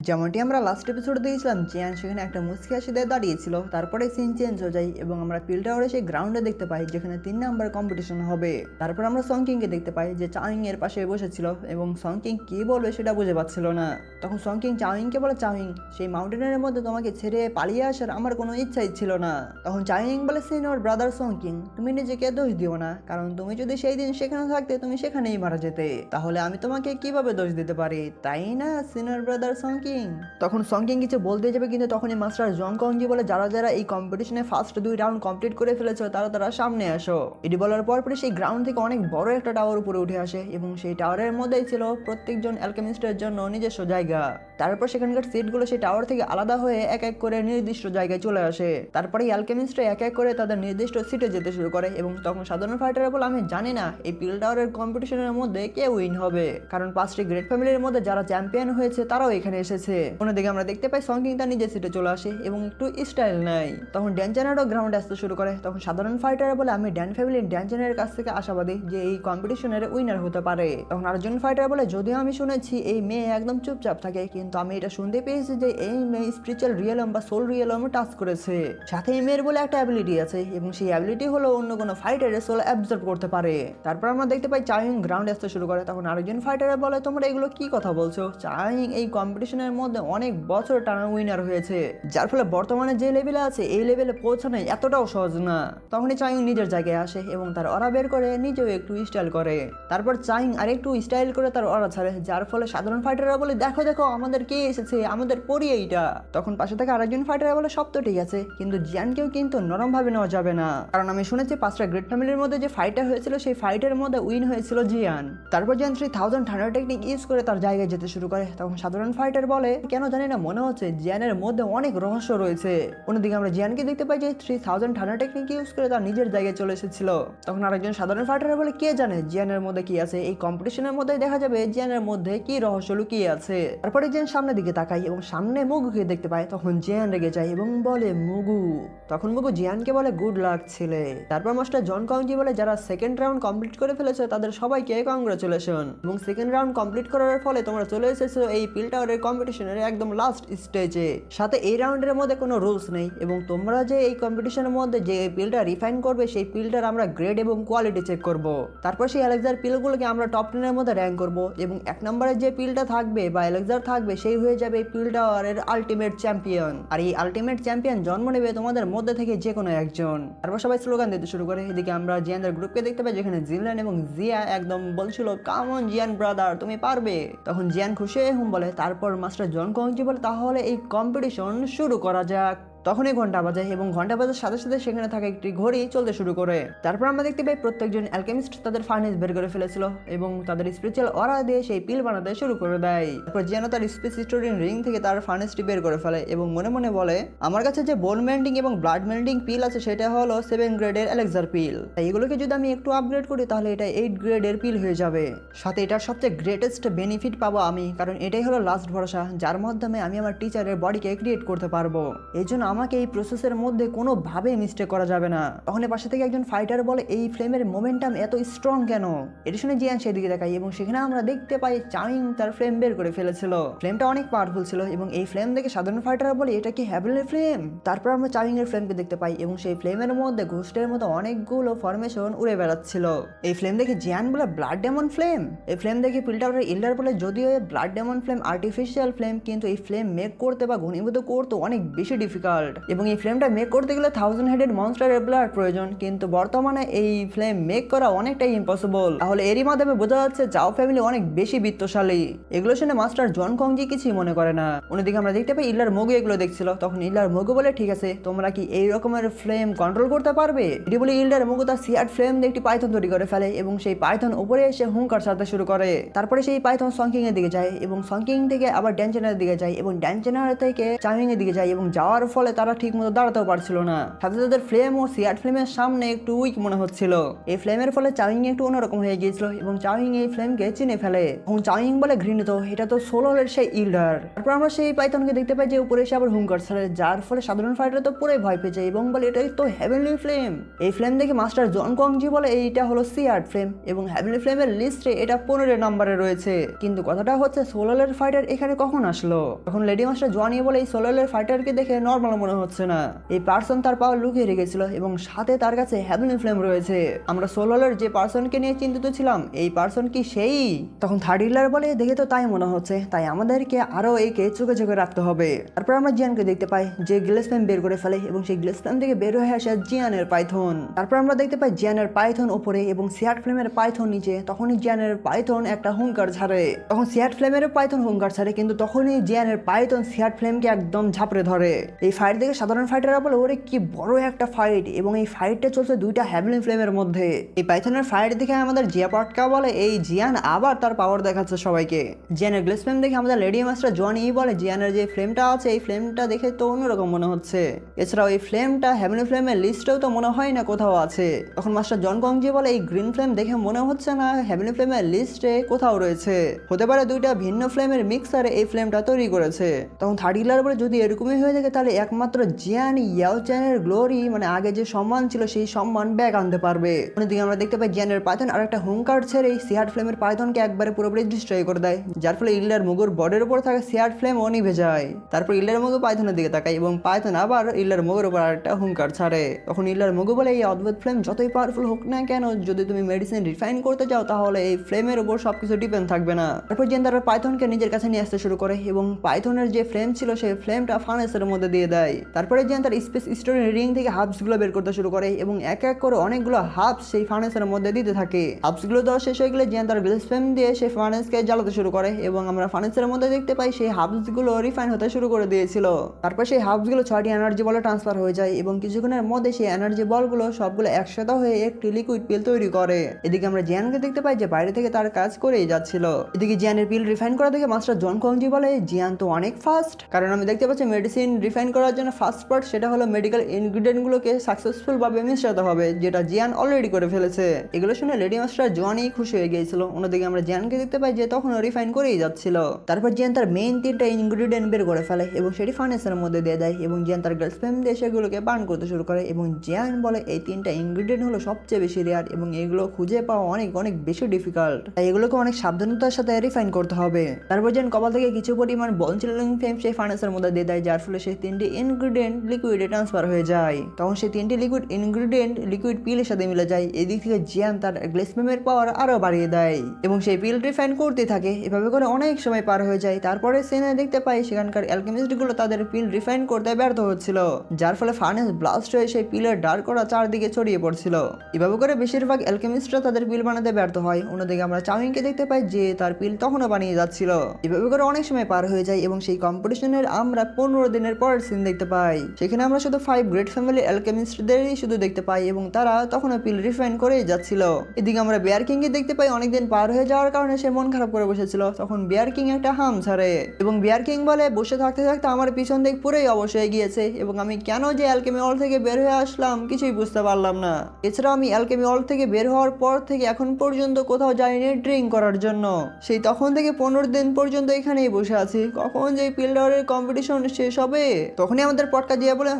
যেমনটি আমরা লাস্ট এপিসোডে দিয়েছিলাম, জিয়ান সেখানে একটা মুচকি হাসি দিয়ে দাঁড়িয়েছিল। তারপরে সিন চেঞ্জ হয়ে যায় এবং আমরা পিল টাওয়ারে সেই গ্রাউন্ডে দেখতে পাই যেখানে 3 নাম্বার কম্পিটিশন হবে। তারপর আমরা সংকিংকে দেখতে পাই যে চাউইং এর পাশে বসেছিল এবং সংকিং কি বলবে সেটা বুঝে পাচ্ছিল না। তখন সংকিং চাউইংকে বলে, চাউইং, সেই মাউন্টেনের মধ্যে তোমাকে ছেড়ে পালিয়ে আসার আমার কোনো ইচ্ছাই ছিল না। তখন চাউইং বলে, সিনিয়র ব্রাদার সংকিং, তুমি নিজেকে দোষ দিও না, কারণ তুমি যদি সেই দিন সেখানে থাকতে তুমি সেখানেই মারা যেতে, তাহলে আমি তোমাকে কিভাবে দোষ দিতে পারি, তাই না সিনিয়র ব্রাদার সংকিং? তখন সংকিং কিছু বলতে যাবে, কিন্তু তখনই মাস্টার জং কংজি বলে, যারা যারা এই কম্পিটিশনে ফার্স্ট 2 রাউন্ড কমপ্লিট করে ফেলেছো তারা তারা সামনে আসো। এটি বলার পরপরই সেই গ্রাউন্ড থেকে অনেক বড় একটা টাওয়ার উপরে উঠে আসে এবং সেই টাওয়ারের মধ্যেই ছিল প্রত্যেকজন অ্যালকেমিস্টের জন্য নিজস্ব জায়গা। তারপর সেখানকার সিটগুলো সেই টাওয়ার থেকে আলাদা হয়ে এক এক করে নির্দিষ্ট জায়গায় চলে আসে। তারপরে অ্যালকেমিস্টরা এক এক করে তাদের নির্দিষ্ট সিটে যেতে শুরু করে এবং তখন সাধারণ ফাইটাররা বলে, আমি জানি না এই পিল টাওয়ারের কম্পিটিশনের মধ্যে কে উইন হবে, কারণ 5টি গ্রেট ফ্যামিলির মধ্যে যারা চ্যাম্পিয়ন হয়েছে তারাও এখানে এসেছে। অন্যদিকে আমরা দেখতে পাই সংকিং তার নিজের সিটে চলে আসে এবং একটু স্টাইল নেয়। তখন ড্যানচানারও গ্রাউন্ডে আসতে শুরু করে। তখন সাধারণ ফাইটাররা বলে, আমি ড্যান ফ্যামিলির ড্যানচানের কাছ থেকে আশাবাদী যে এই কম্পিটিশনের উইনার হতে পারে। তখন আরেকজন ফাইটার বলে, যদিও আমি শুনেছি এই মেয়ে একদম চুপচাপ থাকে, কিন্তু আমি এটা শুনতে পেয়েছি যে এই মেয়ে স্পিরিচুয়াল রিয়েলম বা সোল রিয়েলম টাচ করেছে। সাথে এই মেয়ের বলে একটা অ্যাবিলিটি আছে এবং সেই অ্যাবিলিটি হলো অন্য কোনো ফাইটারের সোল অ্যাবজর্ব করতে পারে। তারপর আমরা দেখতে পাই চাউইং গ্রাউন্ডে আসতে শুরু করে। তখন আরেকজন ফাইটার বলে, তোমরা এগুলো কি কথা বলছো? চাউইং এই কম্পিটিশনের মধ্যে অনেক বছর টানা উইনার হয়েছে, যার ফলে বর্তমানে যে লেভেলে আছে এই লেভেলে পৌঁছানো এতটাও সহজ না। তখনই চাউইং নিজের জায়গায় আসে এবং তার অরা বের করে নিজেও একটু স্টাইল করে। তারপর চাউইং আরেকটু স্টাইল করে তার অরা ছাড়ে, যার ফলে সাধারণ ফাইটাররা বলে, দেখো দেখো আমাদের কে এসেছে, আমাদের পরি এইটা। তখন পাশে থেকে আরেকজন ফাইটার বলে, সব তো ঠিক আছে, কিন্তু জিয়ানকেও কিন্তু নরম ভাবে নেওয়া যাবে না, কারণ আমি শুনেছি 5টা গ্রেট ফ্যামিলির মধ্যে যে ফাইটার হয়েছিল সেই ফাইটের মধ্যে উইন হয়েছিল জিয়ান। তারপর জিয়ান 3000 থান্ডার টেকনিক ইউজ করে তার জায়গায় যেতে শুরু করে। তখন সাধারণ ফাইটার বলে, কেন জানি না মনে হচ্ছে জিয়ানের মধ্যে অনেক রহস্য রয়েছে। অন্যদিকে আমরা জিয়ানকে দেখতে পাই যে 3000 থান্ডার টেকনিক ইউজ করে তার নিজের জায়গায় চলে এসেছিল। তখন আরেকজন সাধারণ ফাইটার বলে, কে জানে জিয়ানের মধ্যে কি আছে, এই কম্পিটিশনের মধ্যে দেখা যাবে জিয়ানের মধ্যে কি রহস্য লুকিয়ে আছে। তারপরে জিয়ান সামনের দিকে তাকায় এবং সামনে মুগুকে দেখতে পায়। তখন জিয়ান রেগে যায় এবং বলে, মুগু। তখন মুগু জিয়ানকে বলে, গুড লাক ছেলে। তারপর মাস্টার জন কংজি বলে, যারা সেকেন্ড রাউন্ড কমপ্লিট করে ফেলেছে তাদের সবাইকে কংগ্রাচুলেশন, এবং সেকেন্ড রাউন্ড কমপ্লিট করার ফলে তোমরা চলে এসেছো এই পিল টাওয়ারের কম্পিটিশনের একদম লাস্ট স্টেজে। সাথে এই রাউন্ডের মধ্যে কোনো রুলস নেই এবং তোমরা যে এই কম্পিটিশনের মধ্যে যে পিলটা রিফাইন করবে সেই পিলটার আমরা গ্রেড এবং কোয়ালিটি চেক করব। তারপর সেই এলেক্সার পিলগুলোকে আমরা টপ 10 এর মধ্যে র্যাঙ্ক করব এবং 1 নম্বরে যে পিলটা থাকবে বা এলেক্সার থাকবে সেই হয়ে যাবে এই পিল টাওয়ারের আলটিমেট চ্যাম্পিয়ন। আর এই আলটিমেট চ্যাম্পিয়ন জন্ম নেবে তোমাদের মধ্যে থেকে যে কোনো একজন। তারপর সবাই স্লোগান দিতে শুরু করে। এদিকে আমরা জিয়ানদের গ্রুপকে দেখতে পাই যেখানে জিনলান এবং জিয়া একদম বলছিল, কাম অন জিয়ান ব্রাদার, তুমি পারবে। তখন জিয়ান খুশি হয়ে হুম বলে। তারপর মাস্টার জন কংজি বলে, তাহলে এই কম্পিটিশন শুরু করা যাক। তখনই ঘন্টা বাজে এবং ঘন্টা বাজার সাথে সাথে সেখানে থাকা একটি ঘড়ি চলতে শুরু করে। তারপর আমরা দেখতে পাই প্রত্যেকজন অ্যালকেমিস্ট তাদের ফার্নেস বের করে ফেলেছিল এবং তাদের স্পিরিচুয়াল অরা দিয়ে সেই পিল বানাতে শুরু করে দেয়। তারপর জিয়ানো তার স্পেস স্টোরিং রিং থেকে তার ফার্নেসটি বের করে ফেলে এবং মনে মনে বলে, আমার কাছে যে বোন মেল্টিং এবং ব্লাড মেল্টিং পিল আছে সেটা হলো 7 গ্রেডের এলেক্সার পিল। তাই এগুলোকে যদি আমি একটু আপগ্রেড করি তাহলে এটা 8 গ্রেডের পিল হয়ে যাবে। সাথে এটার সবচেয়ে গ্রেটেস্ট বেনিফিট পাবো আমি, কারণ এটাই হলো লাস্ট ভরসা যার মাধ্যমে আমি আমার টিচারের বডিকে ক্রিয়েট করতে পারবো। এই জন্য আমাকে এই প্রসেসের মধ্যে কোনোভাবেই মিস্টেক করা যাবে না। তখন পাশে থেকে একজন ফাইটার বলে, এই ফ্লেমের মোমেন্টাম এত স্ট্রং কেন? এটা শুনে জিয়ান সেদিকে দেখায় এবং সেখানে আমরা দেখতে পাই চাউইং তার ফ্লেম বের করে ফেলেছিল। ফ্লেমটা অনেক পাওয়ারফুল ছিল এবং এই ফ্লেম দেখে সাধারণ ফাইটার বলে, এটা কি হ্যাভেনলি ফ্লেম? তারপর আমরা চাউইং এর ফ্লেমকে দেখতে পাই এবং সেই ফ্লেমের মধ্যে ঘোস্টের মতো অনেকগুলো ফরমেশন উড়ে বেড়াচ্ছিল। এই ফ্লেম দেখে জিয়ান বলে, ব্লাড ডেমন ফ্লেম। এই ফ্লেম দেখে পিল টাওয়ারের ইল্ডার বলে, যদিও blood demon flame artificial flame, কিন্তু এই ফ্লেম মেক করতে বা ঘনীভূত করতে অনেক বেশি ডিফিকাল্ট এবং এই ফ্লেমটা মেক করতে গেলে 1000 হেডেড মনস্টারের ব্লাড প্রয়োজন, কিন্তু বর্তমানে এই ফ্লেম মেক করা অনেকটাই ইম্পসিবল। তাহলে এরই মাধ্যমে বোঝা যাচ্ছে চাও ফ্যামিলি অনেক বেশি বিত্তশালী। এগুলো শুনে মাস্টার জন কংজি কিছুই মনে করে না। অন্যদিকে আমরা দেখতে পাই ইল্লার মগু এগুলো দেখছিল। তখন ইল্লার মগু বলে, ঠিক আছে, তোমরা কি এই রকমের ফ্লেম কন্ট্রোল করতে পারবে? এটি বলে ইল্লার মগু তার সিয়ার ফ্লেম দিয়ে একটি পাইথন তৈরি করে ফেলে এবং সেই পাইথন উপরে এসে হুঙ্কার ছাড়তে শুরু করে। তারপরে সেই পাইথন সংকিং এর দিকে যায় এবং সংকিং থেকে আবার ড্যানচেনার দিকে যায় এবং ড্যানচেনার থেকে চাউইং এর দিকে যায় এবং যাওয়ার ফলে ফলে তারা ঠিক মতো দাঁড়াতেও পারছিল না, সাথে তাদের ফ্লেম ও সিয়াট ফ্লেমের সামনে একটু উইক মনে হচ্ছিল। এই ফ্লেমের ফলে চাউইং একটু অন্যরকম হয়ে গিয়েছিল এবং চাউইং এই ফ্লেমকে চিনে ফেলে। এবং চাউইং বলে ঘৃণিত, এটা তো সোলোলের সেই ইল্ডার। তারপর আমরা সেই পাইথনকে দেখতে পাই যে উপরে এসে আবার হুঙ্কার ছাড়ে, যার ফলে সাধারণ ফাইটার তো পুরোই ভয় পেয়ে যায় এবং বলে এটাই তো হেভেনলি ফ্লেম। এই ফ্লেম দেখে মাস্টার জন কংজি বলে এইটা হলো সিয়াট ফ্লেম এবং হেভেনলি ফ্লেমের লিস্টে এটা 15 নম্বরে রয়েছে। কিন্তু কথাটা হচ্ছে সোলোলের ফাইটার এখানে কখন আসলো? তখন লেডি মাস্টার জোয়ানি বলে এই সোলোলের ফাইটারকে দেখে নর্মাল মনে হচ্ছে না, এই পার্সন তার পাওয়ার লুকিয়ে রেখেছিল এবং সাথে তার কাছে হেভেনলি ফ্লেম রয়েছে। আমরা সোলোলের যে পার্সনকে নিয়ে চিন্তিত ছিলাম এই পার্সন কি সেই? তখন থার্ড হিলার বলে দেখে তো তাই মনে হচ্ছে, তাই আমাদেরকে আরো একে চোখে চোখে রাখতে হবে। তারপর আমরা জিয়ানকে দেখতে পাই যে গ্লেস ফ্লেম বের করে ফেলে এবং সেই গ্লেস ফ্লেম থেকে বের হয়ে আসে জিয়ানের পাইথন। তারপর আমরা দেখতে পাই জিয়ানের পাইথন উপরে এবং সিয়াট ফ্লেমের পাইথন নিচে। তখনই জিয়ানের পাইথন একটা হুঙ্কার ছাড়ে, তখন সিয়াট ফ্লেমের পাইথন হুঙ্কার ছাড়ে, কিন্তু তখনই জিয়ানের পাইথন সিয়াট ফ্লেমকে একদম ঝাপড়ে ধরে। এই ফাইট দেখে সাধারণ ফাইটাররা বলে ওরে কি বড় একটা ফাইট, এবং এই ফাইটটা চলছে দুইটা হেভেনলি ফ্লেমের মধ্যে। এই পাইথনের ফাইট দেখে আমাদের জিয়া পটকা বলে এই জিয়ান আবার তার পাওয়ার দেখাচ্ছে সবাইকে। জিয়ানের গ্লেস ফ্লেম দেখে আমাদের লেডি মাস্টার জনি বলে জিয়ানের যে ফ্লেমটা আছে এই ফ্লেমটা দেখে তো অন্যরকম মনে হচ্ছে, এছাড়াও এই ফ্লেমটা হেভেনলি ফ্লেমের লিস্টেও তো মনে হয় না কোথাও আছে। তখন মাস্টার জন কংজি বলে এই গ্রিন ফ্লেম দেখে মনে হচ্ছে না হেভেনলি ফ্লেমের লিস্টে কোথাও রয়েছে, হতে পারে দুইটা ভিন্ন ফ্লেমের মিক্সারে এই ফ্লেমটা তৈরি করেছে। তখন থার্ড হিলার বলে যদি এরকমই হয়ে থাকে তাহলে একমাত্র জিয়ান ইয়াওচ্যানের গ্লোরি মানে আগে যে সম্মান ছিল সেই সম্মান ব্যাক আনতে পারবে। অন্যদিকে আমরা দেখতে পাই জিয়ানের পাইথন আর একটা হুঙ্কার ছেড়ে এই সিয়াট ফ্লেমের পাইথনকে একবারে পুরোপুরি ডিস্ট্রয় করে দেয়, যার ফলে ইল্ডার মুগুর বডির উপর থাকা সিয়াট ফ্লেম ও নিভে যায়। তারপর ইল্ডার মুগু পাইথনের দিকে তাকায় এবং পাইথন আবার ইল্ডার মুগুর উপর আরেকটা হুঙ্কার ছাড়ে। তখন ইল্ডার মুগু বলে এই অদ্ভুত ফ্লেম যতই পাওয়ারফুল হোক না কেন, যদি তুমি মেডিসিন রিফাইন করতে চাও তাহলে এই ফ্লেমের উপর সবকিছু ডিপেন্ড থাকবে না। তারপর জিয়ান তার পাইথনকে নিজের কাছে নিয়ে আসতে শুরু করে এবং পাইথনের যে ফ্লেম ছিল সেই ফ্লেমটা ফার্নেসের মধ্যে দিয়ে দেয়। তারপরে জিয়ান তার স্পেস স্টোরের রিং থেকে হাবসগুলো বের করতে শুরু করে এবং এক এক করে অনেকগুলো হাবস সেই ফার্নেসের মধ্যে দিতে থাকে। হাবসগুলো দেওয়া শেষ হয়ে গেলে জিয়ান তার গ্লেস ফ্লেম দিয়ে সেই ফার্নেসকে জ্বালাতে শুরু করে এবং আমরা ফার্নেসের মধ্যে দেখতে পাই সেই হাবসগুলো রিফাইন হতে শুরু করে দিয়েছিল। তারপর সেই হাবসগুলো 6টি এনার্জি বলে ট্রান্সফার হয়ে যায় এবং কিছুক্ষণের মধ্যে সেই এনার্জি বলগুলো সবগুলো একসাথে হয়ে একটি লিকুইড পিল তৈরি করে। এদিকে আমরা জিয়ানকে দেখতে পাই যে বাইরে থেকে তার কাজ করেই যাচ্ছিল। এদিকে জিয়ানের পিল রিফাইন করা দেখে মাস্টার জন কংজি বলে জিয়ান তো অনেক ফাস্ট, কারণ আমি দেখতে পাচ্ছি মেডিসিন রিফাইন করার জন্য ফার্স্ট পার্ট সেটা হলো মেডিকেল ইনগ্রিডিয়েন্টগুলোকে সাকসেসফুল ভাবে মিশাতে হবে, যেটা জিয়ান অলরেডি করে ফেলেছে। এগুলো শুনে লেডি মাস্টার জনই খুশি হয়ে গিয়েছিল। অন্যদিকে আমরা জিয়ানকে দেখতে পাই যে তখন রিফাইন করেই যাচ্ছিল। তারপর জিয়ান তার মেইন 3টা ইনগ্রিডিয়েন্ট বের করে ফেলে এবং সেটি ফার্নেসের মধ্যে দিয়ে দেয় এবং জিয়ান তার গ্যাস ফ্লেম দিয়ে সেগুলোকে বার্ন করতে শুরু করে এবং জিয়ান বলে এই 3টা ইনগ্রিডিয়েন্ট হলো সবচেয়ে বেশি রেয়ার এবং এগুলো খুঁজে পাওয়া অনেক অনেক বেশি ডিফিকাল্ট, তাই এগুলোকে অনেক সাবধানতার সাথে রিফাইন করতে হবে। তারপর জিয়ান কপাল থেকে কিছু পরিমাণ বোন চিলিং ফ্লেম সেই ফার্নেসের মধ্যে দিয়ে দেয়, যার ফলে সেই 3টি ইনগ্রিডিয়েন্ট লিকুইডে ট্রান্সফার হয়ে যায়। তখন সেই 3টি লিকুইড ইনগ্রিডিয়েন্ট লিকুইড পিলের সাথে মিলে যায়। এদিক থেকে জিয়ান তার গ্লেস ফ্লেমের পাওয়ার আরো বাড়িয়ে দেয় এবং সেই পিল রিফাইন করতে থাকে। এভাবে করে অনেক সময় পার হয়ে যায়। তারপরে সিনে দেখতে পাই সেখানকার অ্যালকেমিস্টগুলো তাদের পিল রিফাইন করতে ব্যর্থ হচ্ছিল, যার ফলে ফার্নেস ব্লাস্ট হয়ে সেই পিলের ডার্ক করা চারদিকে ছড়িয়ে পড়ছিল। এভাবে করে বেশিরভাগ অ্যালকেমিস্টরা তাদের পিল বানাতে ব্যর্থ হয়। অন্যদিকে আমরা চাউইংকে দেখতে পাই যে তার পিল তখনও বানিয়ে যাচ্ছিল। এভাবে করে অনেক সময় পার হয়ে যায় এবং সেই কম্পিটিশনের আমরা 15 দিনের পরের সিন দেখতে পাই। সেখানে আমরা শুধু 5 গ্রেট ফ্যামিলি অ্যালকেমিস্টদেরই শুধু দেখতে পাই এবং তারা তখনও পিল রিফাইন করেই যাচ্ছিল। এদিকে আমরা বেয়ার কিংকে দেখতে পাই অনেকদিন পার হয়ে যাওয়ার কারণে সে মন খারাপ করে বসেছিল। তখন বেয়ার কিং একটা হাম ছাড়ে এবং বেয়ার কিং বলে বসে থাকতে থাকতে আমার পিছন দিক পুরোই অবশ হয়ে গিয়েছে এবং আমি কেন যে অ্যালকেমি অল থেকে বের হয়ে আসলাম কিছুই বুঝতে পারলাম না। এছাড়াও আমি অ্যালকেমি অল থেকে বের হওয়ার পর থেকে এখন পর্যন্ত কোথাও যাইনি ড্রিঙ্ক করার জন্য, সেই তখন থেকে 15 দিন পর্যন্ত এখানেই বসে আছি, কখন যে পিল টাওয়ারের কম্পিটিশন শেষ হবে। তখনই আমাদের পটকা জিয়া বলে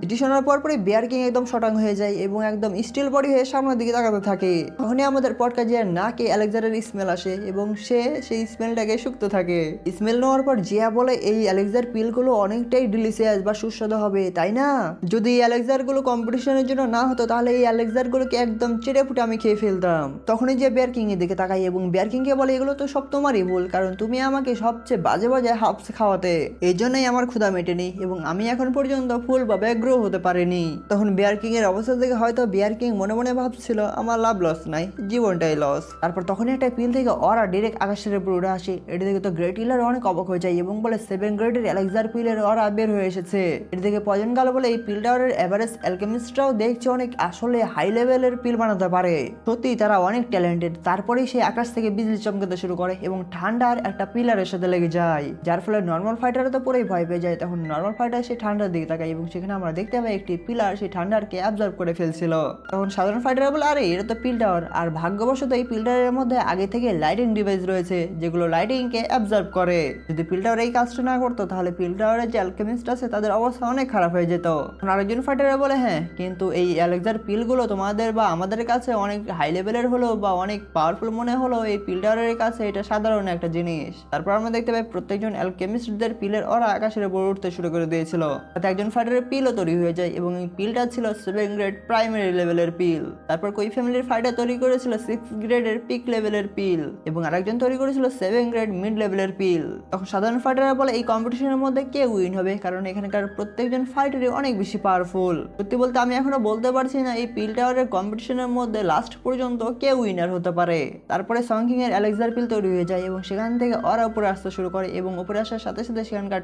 এটি শোনার পরই বেয়ার কিং একদম শটাং হয়ে যায় এবং একদম স্টিল বডি হয়ে সামনের দিকে তাকাতে থাকে। তখনই আমাদের পটকা জিয়ার নাকে অ্যালেক্সারের স্মেল আসে এবং সে সেই স্মেলটাকে শুকতে থাকে। স্মেল নেওয়ার পর জিয়া বলে এই অ্যালেক্সার পিলগুলো অনেকটাই ডিলিশিয়াস বা সুস্বাদু হবে, তাই না? যদি এই অ্যালেক্সার গুলো কম্পিটিশনের জন্য না হতো তাহলে এই অ্যালেক্সার গুলোকে একদম চেটে ফুটে আমি খেয়ে ফেলতাম। তখনই যে বেয়ার কিং এর দিকে তাকাই এবং বেয়ার কিংকে বলে এগুলো তো সব তোমারই ভুল, কারণ তুমি আমাকে সবচেয়ে বাজে বাজে হাফস খাওয়াতে, এই জন্যই আমার ক্ষুধা মেটেনি এবং আমি এখন পর্যন্ত ফুল বা গ্রো হতে পারিনি। তখন বেয়ার কিং এর অবস্থা দেখে হয়তো বেয়ার কিং মনে মনে ভাবছিল আমার লাভ লস নাই, জীবনটাই লস। তারপর তখনই একটা পিল থেকে ওরা ডিরেক্ট আকাশের উপর উড়ে আসে। এটি দেখে তো গ্রেট হিলার অনেক অবাক হয়ে যায় এবং বলে 7 গ্রেডের অ্যালেক্সার পিলের ওরা বের হয়ে এসেছে। এটি দেখে পয়জন গাল বলে এই পিল টাওয়ারের এভারেজ অ্যালকেমিস্টরাও দেখছে অনেক আসলে হাই লেভেলের পিল বানাতে পারে, সত্যি তারা অনেক ট্যালেন্টেড। তারপরেই সে আকাশ থেকে বিজলি চমকাতে শুরু করে এবং ঠান্ডার একটা পিলারের সাথে লেগে যায়, যার ফলে নর্মাল ফাইটাররা তো পুরোই ভয় পেয়ে যায়। তখন নর্মাল ফাইটার সেই ঠান্ডার দিকে তাকায় এবং সেখানে আমরা দেখতে পাই একটি পিলার সেই ঠান্ডারকে অ্যাবজর্ব করে ফেলছিল। তখন সাধারণ ফাইটার বলে, আরে এটা তো পিল টাওয়ার, আর ভাগ্যবশত এই পিল টাওয়ারের মধ্যে আগে থেকে লাইটিং ডিভাইস রয়েছে যেগুলো লাইটিং কে অ্যাবজর্ব করে। যদি পিল টাওয়ার এই কাজটা না করতো তাহলে পিল টাওয়ারের যে অ্যালকেমিস্ট আছে তাদের অবস্থা অনেক খারাপ হয়ে যেত। আরেকজন ফাইটার বলে, হ্যাঁ কিন্তু এই এলেক্সার পিলগুলো তোমাদের বা আমাদের কাছে অনেক হাই লেভেলের হলো বা অনেক পাওয়ারফুল মনে হলো, এই পিল টাওয়ারের কাছে এটা সাধারণ একটা জিনিস। তারপর আমরা দেখতে পাই প্রত্যেকজন অ্যালকেমিস্টদের পিলের ওরা আকাশের উপর উঠতে শুরু করে দিয়েছিল, তাতে একজন ফাইটারের পিলও তৈরি হয়ে যায় এবং এই পিলটা ছিল 7 গ্রেড প্রাইমারি লেভেলের পিল। তারপর কই ফ্যামিলির ফাইটার তৈরি করেছিল 6 গ্রেডের পিক লেভেলের পিল এবং আরেকজন তৈরি করেছিল 7 গ্রেড মিড লেভেলের পিল। তখন সাধারণ ফাইটাররা বলে এই কম্পিটিশনের মধ্যে কে উইন হবে, কারণ এখানকার প্রত্যেকজন ফাইটারই অনেক বেশি পাওয়ারফুল। সত্যি বলতে আমি এখনো বলতে পারছি না এই পিল টাওয়ারের কম্পিটিশনের মধ্যে লাস্ট পর্যন্ত কে উইনার হতে পারে। তারপরে সংকিং এর এলেক্সার পিল তৈরি হয়ে যায় এবং সেখান থেকে ওরা উপরে আসতে শুরু করে এবং উপরে আসার সাথে সাথে সেখানকার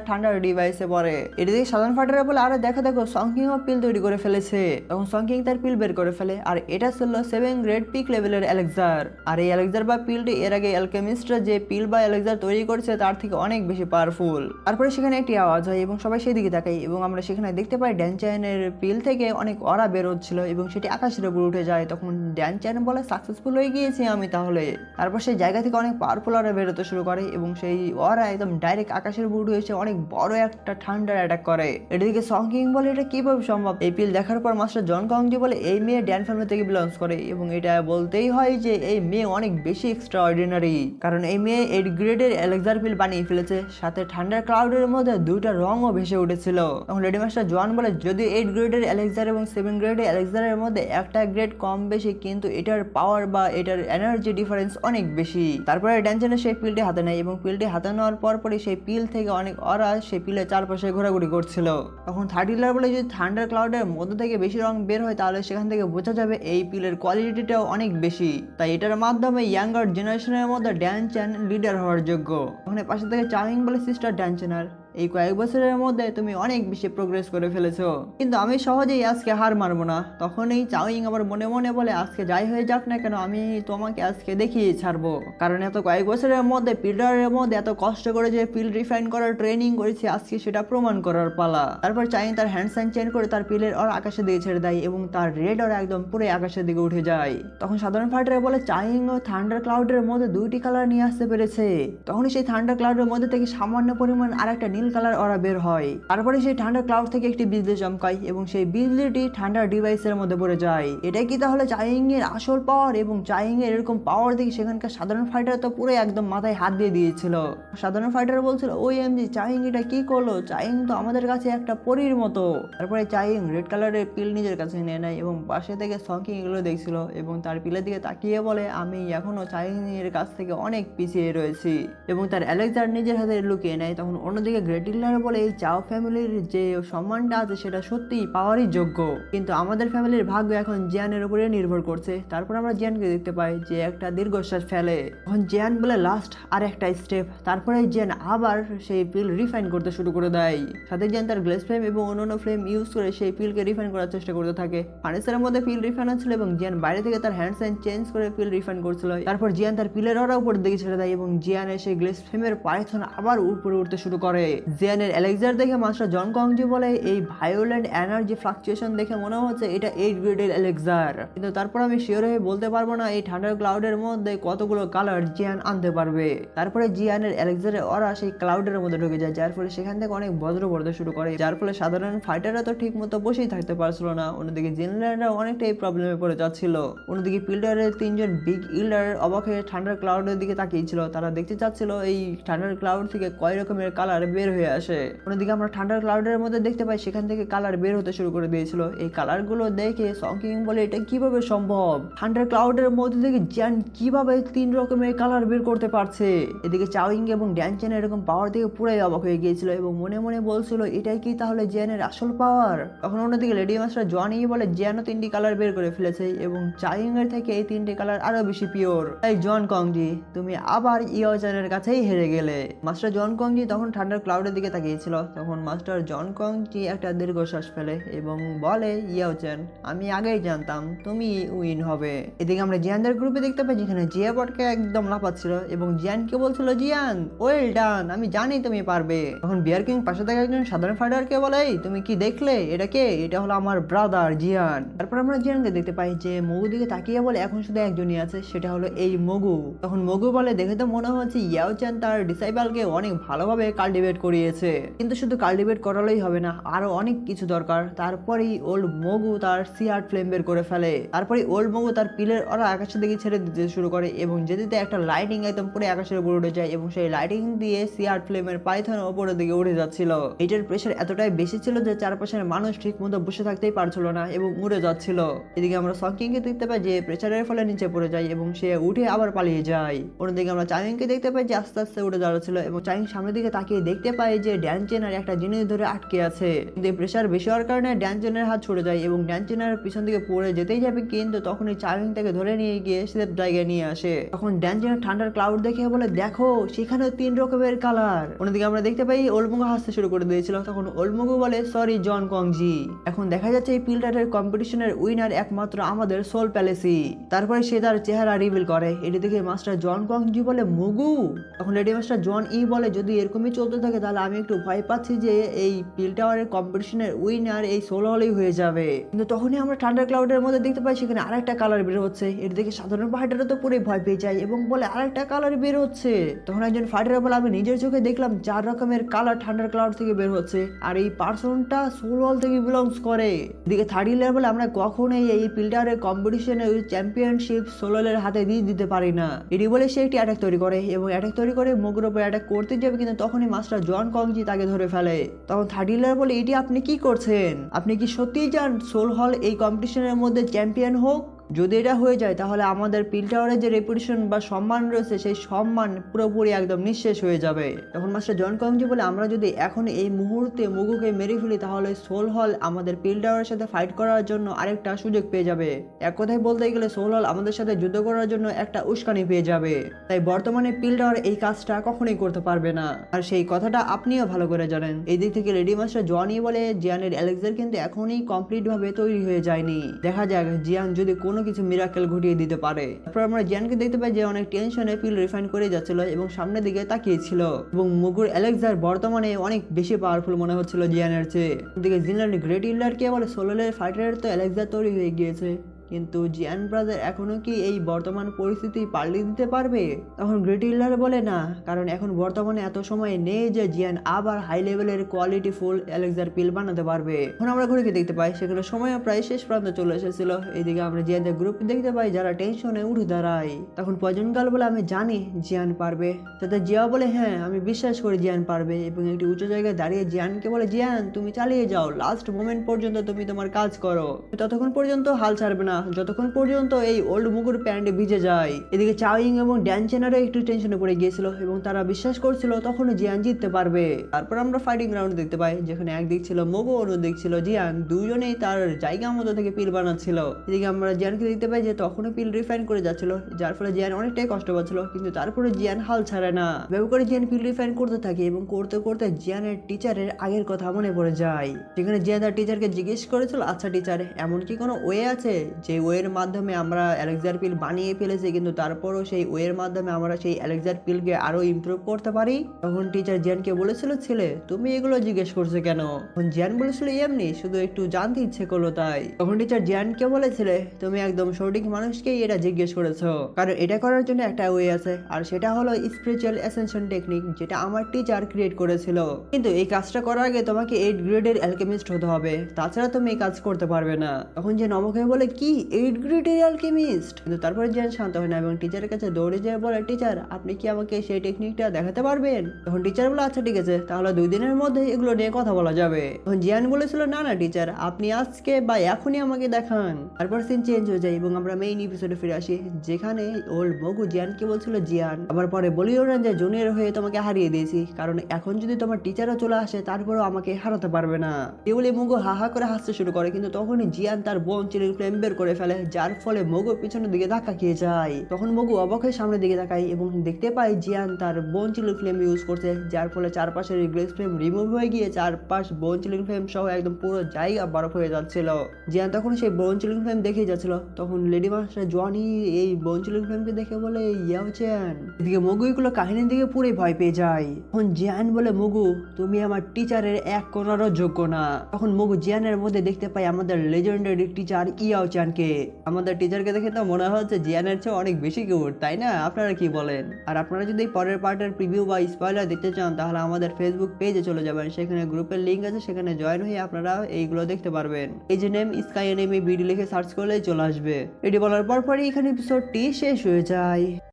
ঠান্ডার ডিভাইসে পড়ে। এটা দেখে সাধারণ ফাইটাররা বলে, আরে দেখো দেখো সংকিং ও পিল তৈরি করে ফেলেছে। তখন সংকিং তার পিল বের করে ফেলে আর এটা ছিল 7 গ্রেড পিক লেভেলের এলেক্সার। আর এই এলেক্সার বা পিলটি এর আগে অ্যালকেমিস্টরা যে পিল বা এলেক্সার তৈরি করেছে তার থেকে অনেক বেশি পাওয়ারফুল। তারপরে সেখানে একটি আওয়াজ হয় এবং সবাই সেদিকে তাকাই এবং আমরা সেখানে দেখতে পাই ড্যানচাইনের পিল থেকে অনেক অরা বের হচ্ছিল এবং সেটি আকাশের উপর উঠে যায়। তখন ড্যানচাইন বলে, সাকসেসফুল হয়ে গিয়েছি আমি তাহলে। তারপর সেই জায়গা থেকে অনেক পাওয়ারফুল অরা বেরোতে শুরু করে এবং সেই অরা একদম ডাইরেক্ট আকাশের উপর উঠে এসে অনেক বড় একটা ঠান্ডার অ্যাটাক করে। এদিকে সংকিং বলে, এটা কিভাবে সম্ভব? এই পিল দেখার পর মাস্টার জন কংজি বলে, এই মেয়ে ড্যান ফ্যামিলি থেকে বিলংস করে এবং এটা বলতেই হয় যে এই মেয়ে অনেক বেশি এক্সট্রা অর্ডিনারি, কারণ এই মেয়ে 8 গ্রেডের এলেক্সার পিল বানিয়ে ফেলেছে, সাথে ঠান্ডার ক্লাউডের মধ্যে দুইটা রঙও ভেসে উঠেছিল। তখন লেডি মাস্টার জন বলে, যদি 8 গ্রেডের এলেক্সার এবং 7 গ্রেডের এলেক্সারের মধ্যে একটা গ্রেড কম বেশি, কিন্তু এটার পাওয়ার বা এটার এনার্জি ডিফারেন্স অনেক বেশি। তারপরে ড্যানচেনে সেই পিলটি হাতে নেয় এবং পিলটি হাতে নেওয়ার পরপরই সেই পিল থেকে অনেক অরা সেই পিলের চারপাশে ঘোরাঘুরি করছিল। তখন থার্টিলার বলে, যদি ঠান্ডার ক্লাউডের মধ্যে থেকে বেশি রং বের হয় তাহলে সেখান থেকে বোঝা যাবে এই পিলের কোয়ালিটিটাও অনেক বেশি, তাই এটার মাধ্যমে ইয়াঙ্গার জেনারেশনের মধ্যে ড্যানচেন লিডার হওয়ার যোগ্য। ওখানে পাশে থেকে চাউইং বলে, সিস্টার ড্যানচেনার, এই কয়েক বছরের মধ্যে তুমি অনেক বেশি প্রোগ্রেস করে ফেলেছো, কিন্তু আমি সহজেই আজকে হার মারবো না। তখন এই চাউইং আবার মনে মনে বলে, আজকে যাই হয়ে যাক না কেন আমি তোমাকে আজকে দেখিয়ে ছাড়বো, কারণ এত কয়েক বছরের মধ্যে পিল্ডারের মধ্যে এত কষ্ট করে যে ফিল্ড রিফাইন করার ট্রেনিং করেছি, আজকে সেটা প্রমাণ করার পালা। তারপর চাউইং তার হ্যান্ড সাইন চেঞ্জ করে তার পিলের ওর আকাশে দিয়ে ছেড়ে দেয় এবং তার রেড ওর একদম পুরো আকাশের দিকে উঠে যায়। তখন সাধারণ ফাইটার বলে, চাউইং ও থান্ডার ক্লাউডের মধ্যে দুইটি কালার নিয়ে আসতে পেরেছে। তখনই সেই থান্ডার ক্লাউডের মধ্যে থেকে সামান্য পরিমাণ আর একটা নীল কালার ওরা বের হয়। তারপরে সেই ঠান্ডার ক্লাউড থেকে একটি বিজলি চমকায় এবং সেই বিজলিটি ঠান্ডার ডিভাইসের মধ্যে পড়ে যায়। এটাই কি তাহলে চাইং এর আসল পাওয়ার? এবং চাইং এর এরকম পাওয়ার দেখে সেখানকার সাধারণ ফাইটার তো পুরো একদম মাথায় হাত দিয়ে দিয়েছিল। সাধারণ ফাইটার বলছিল, ওই এমজি চাইং এটা কি করলো? চাইং তো আমাদের কাছে একটা পরীর মতো। তারপরে চাইং রেড কালারের পিল নিজের কাছে নিয়ে নেয় এবং পাশে থেকে সংকিং এগুলো দেখছিল এবং তার পিলের দিকে তাকিয়ে বলে, আমি এখনো চাইং এর কাছ থেকে অনেক পিছিয়ে রয়েছি এবং তার অ্যালেক্সার নিজের হাতে লুকিয়ে নেয়। তখন অন্যদিকে গ্রেটিলার বলে, এই চাও ফ্যামিলির যে সম্মানটা আছে সেটা সত্যিই পাওয়ারই যোগ্য, কিন্তু আমাদের ফ্যামিলির ভাগ্য এখন জিয়ানের উপরে নির্ভর করছে। তারপর আমরা জিয়ানকে দেখতে পাই যে একটা দীর্ঘশ্বাস ফেলে। তখন জিয়ান বলে, লাস্ট আর একটা স্টেপ। তারপরে জিয়ান আবার সেই পিল রিফাইন করতে শুরু করে দেয়। সাথে জিয়ান তার গ্লেস ফ্লেম এবং অন্যান্য ফ্লেম ইউজ করে সেই পিলকে রিফাইন করার চেষ্টা করতে থাকে। ফার্নিচারের মধ্যে পিল রিফাইন হচ্ছিল এবং জিয়ান বাইরে থেকে তার হ্যান্ড সাইন চেঞ্জ করে পিল রিফাইন করছিল। তারপর জিয়ান তার পিলের ওরা উপর দিকে ছেড়ে দেয় এবং জিয়ানের সেই গ্লেস ফ্লেমের পাইথন আবার উপরে উঠতে শুরু করে। জিয়ানের এলেক্সার দেখে মাস্টার জন কংজি বলে, এই ভায়োলেন্ট এনার্জি ফ্লাকচুয়েশন দেখে মনে হচ্ছে এটা 8 গ্রেডের এলেক্সার, কিন্তু তারপর আমি শিওর হয়ে বলতে পারবো না এই ঠান্ডার ক্লাউডের মধ্যে কতগুলো কালার জিয়ান আনতে পারবে। তারপরে জিয়ানের এলেক্সারের ওরা সেই ক্লাউডের মধ্যে ঢুকে যায়, যার ফলে সেখান থেকে অনেক বজ্র পড়তে শুরু করে, যার ফলে সাধারণ ফাইটাররা তো ঠিক মতো বসেই থাকতে পারছিল না। অন্যদিকে জেনারেলরা অনেকটাই প্রবলেমে পড়ে যাচ্ছিল। অন্যদিকে পিল্ডারের 3জন বিগ ইল্ডার অবাক হয়ে ঠান্ডার ক্লাউডের দিকে তাকিয়েছিল, তারা দেখতে চাচ্ছিল এই ঠান্ডার ক্লাউড থেকে কয় রকমের কালার বের হয়ে আসে। অন্যদিকে আমরা ঠান্ডার ক্লাউডের মধ্যে দেখতে পাই সেখান থেকে কালার বের হতে শুরু করে দিয়েছিল। এই কালারগুলো দেখে সংকিং বলে, এটা কিভাবে সম্ভব? ঠান্ডার ক্লাউডের মধ্যে থেকে জিয়ান কিভাবে 3 রকমের কালার বের করতে পারছে? এদিকে চাউইং এবং ড্যানচেন এরকম পাওয়ার থেকে পুরাই অবাক হয়ে গিয়েছিল এবং মনে মনে বলছিল, এটাই কি তাহলে জিয়ানের আসল পাওয়ার? তখন অন্যদিকে লেডি মাস্টার জনি বলে, জিয়ানও 3টি কালার বের করে ফেলেছে এবং চাউইং এর থেকে এই 3টি কালার আরো বেশি পিওর। তাই জন কংজি, তুমি আবার ইয়াওজানের কাছেই হেরে গেলে। মাস্টার জন কংজি তখন ঠান্ডার ক্লাউডের দিকে তাকিয়েছিল। তখন মাস্টার জন কংজি একটা দীর্ঘশ্বাস ফেলে এবং বলে, ইয়াওজান, আমি আগেই জানতাম তুমি উইন হবে। এদিকে আমরা জিয়ানদের গ্রুপে দেখতে পাই যেখানে জিয়া বটকে একদম লাফাচ্ছিল এবং জিয়ানকে বলছিল, জিয়ান ওয়েল ডান, আমি জানি তুমি পারবে। তখন বিয়ারকে কিং পাশে থাকা একজন সাধারণ ফাইটারকে বলে, "এই তুমি কি দেখলে? এটা কে?" "এটা হলো আমার ব্রাদার জিয়ান।" তারপর আমরা জিয়ানকে দেখতে পাই যে মগু দিকে তাকিয়ে বলে, "এখন শুধু একজনই আছে, সেটা হলো এই মগু।" তখন মগু বলে, "দেখে তো মনে হচ্ছে ইয়াও চ্যান তার ডিসাইবলকে অনেক ভালোভাবে কাল্টিভেট করিয়েছে, কিন্তু শুধু কাল্টিভেট করালেই হবে না, আরো অনেক কিছু দরকার।" তারপরেই ওল্ড মগু তার সিআর ফ্লেম বের করে ফেলে। তারপরে ওল্ড মগু তার পিলের ওরা আকাশের দিকে ছেড়ে দিতে শুরু করে এবং যেতে একটা লাইটিং একদম পুরো আকাশের উপরে উঠে যায় এবং সেই লাইটিং দিয়ে সিআর ফ্লেমের পাইথন উপরের দিকে উঠে যাচ্ছিল। এটার প্রেশার এতটাই বেশি ছিল যে চারপাশের মানুষ ঠিক মতো বসে থাকতেই পারছিল না এবং উড়ে যাচ্ছিল। এদিকে আমরা সকিংকে দেখতে পাই যে প্রেশারের ফলে নিচে পড়ে যায় এবং সে উঠে আবার পালিয়ে যায়। অন্যদিকে আমরা চাইংকে দেখতে পাই যে আস্তে আস্তে উড়ে দাঁড়াচ্ছিল এবং চাইং সামনের দিকে তাকিয়ে দেখতে পাই যে ড্যান চেনার একটা জিনিস ধরে আটকে আছে। কিন্তু প্রেশার বেশি হওয়ার কারণে ড্যান চেনার হাত ছুটে যায় এবং ড্যান চেনার পিছন দিকে পড়ে যেতেই যাবে, কিন্তু তখনই চাইং তাকে ধরে নিয়ে গিয়ে সেফ জায়গায় নিয়ে আসে। তখন ড্যান চেনার ঠান্ডার ক্লাউড দেখে বলে, "দেখো সেখানে 3 রকমের কালার।" অন্যদিকে আমরা দেখতে পাই ওলমুগু হাসতে শুরু করে দিয়েছিল। তখন ওলমুগু বলে, "সরি জন কংজি, এখন দেখা যাচ্ছে এই পিলটারের কম্পিটিশনের উইনার একমাত্র আমাদের সোল প্যালেসি।" তারপরে সে তার চেহারা রিভিল করে। এটি দেখে মাস্টার জন কংজি বলে, "মুগু?" তখন লেডি মাস্টার জন ই বলে, "যদি এরকমই চলতে থাকে তাহলে আমি একটু ভয় পাচ্ছি যে এই পিল টাওয়ারের কম্পিটিশনের উইনার এই সোল হলেই হয়ে যাবে।" কিন্তু তখনই আমরা ঠান্ডার ক্লাউডের মধ্যে দেখতে পাই সেখানে আরেকটা কালার বের হচ্ছে। এটি দেখে সাধারণ ফাইটাররা তো পুরো ভয় পেয়ে যায় এবং বলে, "আরেকটা কালার বের হচ্ছে।" তখন একজন ফাইটার বলে, "আমি নিজের চোখে দেখলাম 4 রকমের কালার ঠান্ডার ক্লাউড থেকে বের হচ্ছে, আর এই পার্সনটা সোল হল থেকে বিলংস করে।" এদিকে থার্ড লেভেল আমরা কখনোই এই পিল্টারের কম্পিটিশনে চ্যাম্পিয়নশিপ সোলের হাতে দিয়ে দিতে পারি না। এটি বলে সে একটি অ্যাটাক তৈরি করে এবং অ্যাটাক তৈরি করে মগুর উপর অ্যাটাক করতে যাবে, কিন্তু তখনই মাস্টার জন কংজি তাকে ধরে ফেলে। তখন থার্ড লেভেল বলে, "এটি আপনি কি করছেন? আপনি কি সত্যিই চান সোল হল এই কম্পিটিশনের মধ্যে চ্যাম্পিয়ন হোক? যদি এটা হয়ে যায় তাহলে আমাদের পিল টাওয়ারের যে রেপুটেশন বা সম্মান রয়েছে সেই সম্মান পুরোপুরি একদম নিঃশেষ হয়ে যাবে।" তখন মাস্টার জন কংজি বলে, "আমরা যদি এখন এই মুহূর্তে মুগুকে মেরে ফেলি তাহলে সোল হল আমাদের পিল টাওয়ারের সাথে ফাইট করার জন্য আরেকটা সুযোগ পেয়ে যাবে। এক কথায় বলতে গেলে সোল হল আমাদের সাথে যুদ্ধ করার জন্য একটা উস্কানি পেয়ে যাবে। তাই বর্তমানে পিল টাওয়ার এই কাজটা কখনোই করতে পারবে না, আর সেই কথাটা আপনিও ভালো করে জানেন।" এই দিক থেকে লেডি মাস্টার জনই বলে, "জিয়ানের এলেক্সার কিন্তু এখনই কমপ্লিট ভাবে তৈরি হয়ে যায়নি, দেখা যাক জিয়ান যদি কোনো কিছু মিরাকেল ঘটিয়ে দিতে পারে।" তারপর আমরা জিয়ানকে দেখতে পাই যে অনেক টেনশনে পিল রিফাইন করে যাচ্ছিল এবং সামনের দিকে তাকিয়েছিল এবং মুগুর এলেক্সার বর্তমানে অনেক বেশি পাওয়ারফুল মনে হচ্ছিল জিয়ানের চেয়ে। দিকে জিনলার গ্রেট ইল্ডারকে বলে, "সোলের ফাইটারের তো এলেক্সার তৈরি হয়ে গিয়েছে, কিন্তু জিয়ান ব্রাদার এখনো কি এই বর্তমান পরিস্থিতি পাল্টে দিতে পারবে?" তখন গ্রেট ইল্ডার বলে, "না, কারণ এখন বর্তমানে এত সময় নেই যে জিয়ান আবার হাই লেভেলের কোয়ালিটি ফুল এলেক্সার পিল বানাতে পারবে।" এখন আমরা ঘুরে দেখতে পাই সেখানে সময় প্রায় শেষ প্রান্তে চলে এসেছিল। এইদিকে আমরা জিয়ানদের গ্রুপ দেখতে পাই যারা টেনশনে উঠে দাঁড়ায়। তখন পয়জন গাল বলে, "আমি জানি জিয়ান পারবে।" তাতে জিয়া বলে, "হ্যাঁ, আমি বিশ্বাস করি জিয়ান পারবে," এবং একটি উঁচু জায়গায় দাঁড়িয়ে জিয়ানকে বলে, "জিয়ান তুমি চালিয়ে যাও, লাস্ট মোমেন্ট পর্যন্ত তুমি তোমার কাজ করো, ততক্ষণ পর্যন্ত হাল ছাড়বে না যতক্ষণ পর্যন্ত এই ওল্ড মুগুর প্যান্ট ভিজে যায়।" এদিকে চাওয়িং এবং ড্যান চেনারও একটু টেনশনে পড়ে গিয়েছিল এবং তারা বিশ্বাস করছিল তখন জিয়ান জিততে পারবে। তারপর আমরা ফাইটিং গ্রাউন্ড দেখতে পাই যেখানে একদিক ছিল মগু, অন্যদিক ছিল জিয়ান, দুজনেই তার জায়গা মতো থেকে পিল বানাচ্ছিল। এদিকে আমরা জিয়ানকে দেখতে পাই যে তখনও পিল রিফাইন করে যাচ্ছিল, যার ফলে জিয়ান অনেকটাই কষ্ট পাচ্ছিল, কিন্তু তারপরে জিয়ান হাল ছাড়ে না। ভেবে করে জিয়ান পিল রিফাইন করতে থাকে এবং করতে করতে জিয়ানের টিচারের আগের কথা মনে পড়ে যায়, যেখানে জিয়ান তার টিচারকে জিজ্ঞেস করেছিল, "আচ্ছা টিচার, এমন কি কোনো ওয়ে আছে যে ওয়ের মাধ্যমে আমরা এলেক্সার পিল বানিয়ে ফেলেছি, কিন্তু তারপরও সেই ওয়ের মাধ্যমে আমরা সেই এলেক্সার পিলকে আরো ইমপ্রুভ করতে পারি?" তখন টিচার জিয়ানকে বলেছিল, "ছেলে, তুমি এগুলো জিজ্ঞেস করছো কেন?" তখন জিয়ান বলেছিল, "এমনি, শুধু একটু জানতে ইচ্ছে করলো তাই।" তখন টিচার জিয়ানকে বলেছিল, "তুমি একদম সঠিক মানুষকেই এটা জিজ্ঞেস করেছো, কারণ এটা করার জন্য একটা ওয়ে আছে, আর সেটা হলো স্পিরিচুয়াল অ্যাসেনশন টেকনিক, যেটা আমার টিচার ক্রিয়েট করেছিল। কিন্তু এই কাজটা করার আগে তোমাকে 8 গ্রেডের অ্যালকেমিস্ট হতে হবে, তাছাড়া তুমি এই কাজ করতে পারবে না।" তখন জিয়ান অবাক হয়ে বলে, "কি 8 গ্রেডের অ্যালকেমিস্ট?" কিন্তু তারপরে জিয়ান শান্ত হয় না এবং টিচারের কাছে দৌড়ে যায় বলে, "টিচার, আপনি কি আমাকে সেই টেকনিকটা দেখাতে পারবেন?" তখন টিচার বলে, "আচ্ছা ঠিক আছে, তাহলে 2 দিনের মধ্যে এগুলো নিয়ে কথা বলা যাবে।" তখন জিয়ান বলেছিল, "না না টিচার, আপনি আজকে বা এখনই আমাকে দেখান।" তারপর সিন চেঞ্জ হয়ে যায় এবং আমরা মেইন এপিসোডে ফিরে আসি, যেখানে ওল্ড মগু জিয়ানকে বলছিল, "জিয়ান, আবার পরে বলিও না যে জুনিয়র হয়ে তোমাকে হারিয়ে দিয়েছি, কারণ এখন যদি তোমার টিচারও চলে আসে তারপরেও আমাকে হারাতে পারবে না।" এগুলি মগু হা হা করে হাসতে শুরু করে, কিন্তু তখনই জিয়ান তার বোন চিলির ফ্লেম বের করে ফেলে, যার ফলে মগু পিছনের দিকে ধাক্কা খেয়ে যায়। তখন মগু অবাক হয়ে সামনের দিকে তাকায় এবং দেখতে পায় জিয়ান তার বোন চিলিং ফ্লেম ইউজ করছে, যার ফলে চারপাশের গ্লেস ফ্লেম রিমুভ হয়ে গিয়ে চারপাশ বোন চিলিং ফ্লেম সহ একদম পুরো জায়গা বরফ হয়ে যাচ্ছিল। জিয়ান তখন সেই বোন চিলিং ফ্লেম দেখেই যাচ্ছিল। তখন লেডি মাস্টার জনি এই বোন চিলিং ফ্লেমকে দেখে বলে, ইয়াও চ্যান। এদিকে মগু এগুলো কাহিনীর দিকে পুরোই ভয় পেয়ে যায়। তখন জিয়ান বলে, মগু তুমি আমার টিচারের এক কোনারও যোগ্য না। তখন মগু জিয়ানের মধ্যে দেখতে পাই আমাদের লেজেন্ডারি টিচার ইয়াও চ্যানকে। আমাদের টিচারকে দেখে তো মনে হচ্ছে জিয়ানের চেয়ে অনেক বেশি কিউট, তাই না? আপনারা কি বলেন? আর আপনারা যদি পরের পার্টের প্রিভিউ বা স্পয়লার দেখতে চান তাহলে আমাদের ফেসবুক পেজে চলে যাবেন, সেখানে গ্রুপের লিঙ্ক আছে, সেখানে জয়েন হয়ে আপনারা এইগুলো দেখতে পারবেন। এই যে নেম স্কাই এনিমি বিডি লিখে সার্চ করলেই চলে আসবে। এটি বলার পরই এখানে এপিসোডটি শেষ হয়ে যায়।